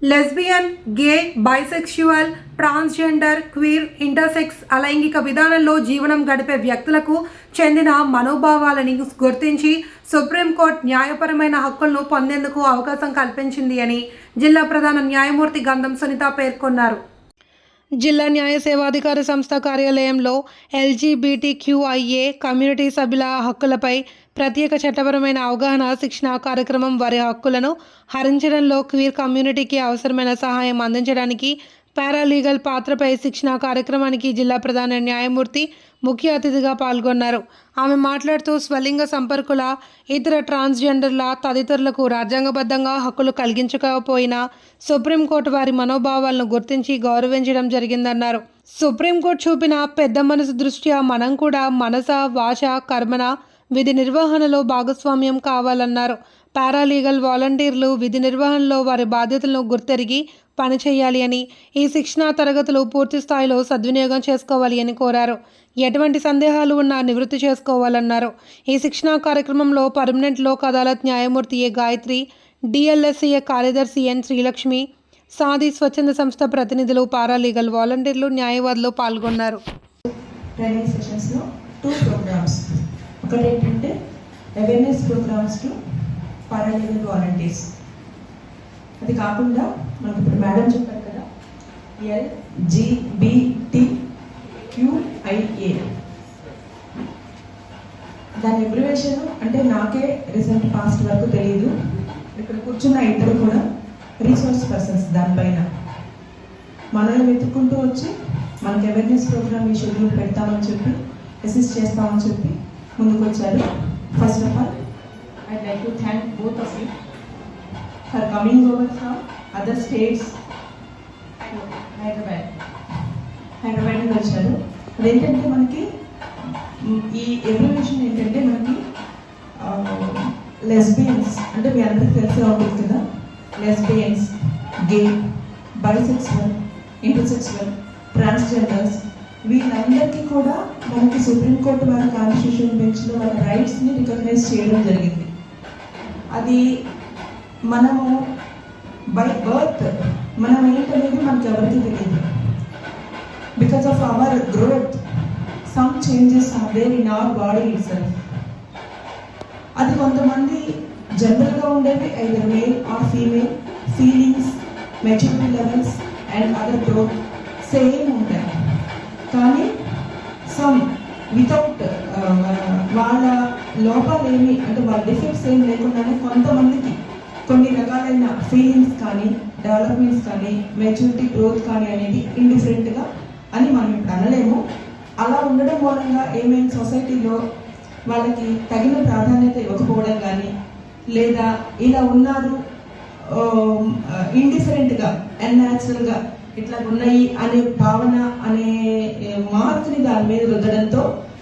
Lesbian, గే, bisexual, transgender, queer, intersects అలైంగిక విధానంలో జీవనం గడిపే వ్యక్తులకు చెందిన మనోభావాలని గుర్తించి సుప్రీంకోర్టు న్యాయపరమైన హక్కులను పొందేందుకు అవకాశం కల్పించింది అని జిల్లా ప్రధాన న్యాయమూర్తి గంధం సునీత పేర్కొన్నారు. జిల్లా న్యాయ సేవాధికార సంస్థ కార్యాలయంలో LGBTQIA కమ్యూనిటీ సభ్యుల హక్కులపై ప్రత్యేక చట్టపరమైన అవగాహన శిక్షణ కార్యక్రమం వారి హక్కులను హరించడంలో క్వీర్ కమ్యూనిటీకి అవసరమైన సహాయం అందించడానికి పారాలీగల్ పాత్రపై శిక్షణ కార్యక్రమానికి జిల్లా ప్రధాన న్యాయమూర్తి ముఖ్య అతిథిగా పాల్గొన్నారు. ఆమె మాట్లాడుతూ స్వలింగ సంపర్కుల, ఇతర ట్రాన్స్జెండర్ల తదితరులకు రాజ్యాంగబద్ధంగా హక్కులు కలిగించకపోయినా సుప్రీంకోర్టు వారి మనోభావాలను గుర్తించి గౌరవించడం జరిగిందన్నారు. సుప్రీంకోర్టు చూపిన పెద్ద మనసు దృష్ట్యా మనం కూడా మనస, వాచ, కర్మన విధి నిర్వహణలో భాగస్వామ్యం కావాలన్నారు. పారాలీగల్ వాలంటీర్లు విధి నిర్వహణలో వారి బాధ్యతలను గుర్తెరిగి పనిచేయాలి అని, ఈ శిక్షణా తరగతులు పూర్తి స్థాయిలో సద్వినియోగం చేసుకోవాలి అని కోరారు. ఎటువంటి సందేహాలు ఉన్నా నివృత్తి చేసుకోవాలన్నారు. ఈ శిక్షణా కార్యక్రమంలో పర్మనెంట్ లోక్ అదాలత్ న్యాయమూర్తి ఏ గాయత్రి, DLSCA కార్యదర్శి N శ్రీలక్ష్మి, సాది స్వచ్ఛంద సంస్థ ప్రతినిధులు, పారాలీగల్ వాలంటీర్లు, న్యాయవాదులు పాల్గొన్నారు. ట్రైనింగ్ సెషన్స్లో 2 ప్రోగ్రామ్స్, ఒకటి ఏంటంటే awareness programmes to paralegal volunteers. అది కాకుండా మనకు ఇప్పుడు మేడం చెప్పారు కదా, LGBTQIA దాని అబ్రివేషన్ అంటే నాకే రీసెంట్ పాస్ట్ వరకు తెలియదు. ఇక్కడ కూర్చున్న ఇద్దరు కూడా రీసోర్స్ పర్సన్స్ దానిపైన మనల్ని వెతుక్కుంటూ వచ్చి మనకి అవేర్నెస్ ప్రోగ్రామ్ ఈ షెడ్యూల్ పెడతామని చెప్పి అసిస్ట్ చేస్తామని చెప్పి ముందుకు వచ్చారు. First of all I'd like to thank both of you for coming over from other states. Hyderabad నుంచి వచ్చారు. అదేంటంటే మనకి ఈ ఎవాల్యుయేషన్ ఏంటంటే మనకి లెస్బియన్స్ అంటే మీ అందరికీ తెలిసే ఉంటుంది కదా, లెస్బియన్స్, గే, బైసెక్సువల్, ఇంటర్సెక్సువల్, ట్రాన్స్జెండర్స్ వీళ్ళందరికీ కూడా మనకి సుప్రీంకోర్టు వారి కాన్స్టిట్యూషన్ బెంచ్లో వాళ్ళ రైట్స్ని రికగ్నైజ్ చేయడం జరిగింది. అది మనము బై బర్త్ మనం ఏంటనేది మనకి ఎవరికి తెలియదు. Because of our growth some changes are there in our body itself. అది కొంతమంది జనరల్గా ఉండేవి either male or female, feelings, maturity levels and other growth same ఉంటాయి. కానీ సమ్ వితౌట్ వాళ్ళ లోపాలు ఏమి అంటే వాళ్ళ డిఫెక్ట్స్ ఏమి లేకుండానే కొంతమందికి కొన్ని రకాలైన ఫీలింగ్స్ కానీ, డెవలప్మెంట్స్ కానీ, మెచ్యూరిటీ గ్రోత్ కానీ అనేది ఇండిఫరెంట్గా అని మనం ఇప్పుడు అనలేము. అలా ఉండడం మూలంగా ఏమేమి సొసైటీలో వాళ్ళకి తగిన ప్రాధాన్యత ఇవ్వకపోవడం కానీ, లేదా ఇలా ఉన్నారు ఇండిఫరెంట్గా అన్యాచురల్గా ఇట్లా ఉన్నాయి అనే భావన అనే మార్క్ని దాని మీద రుద్దడంతో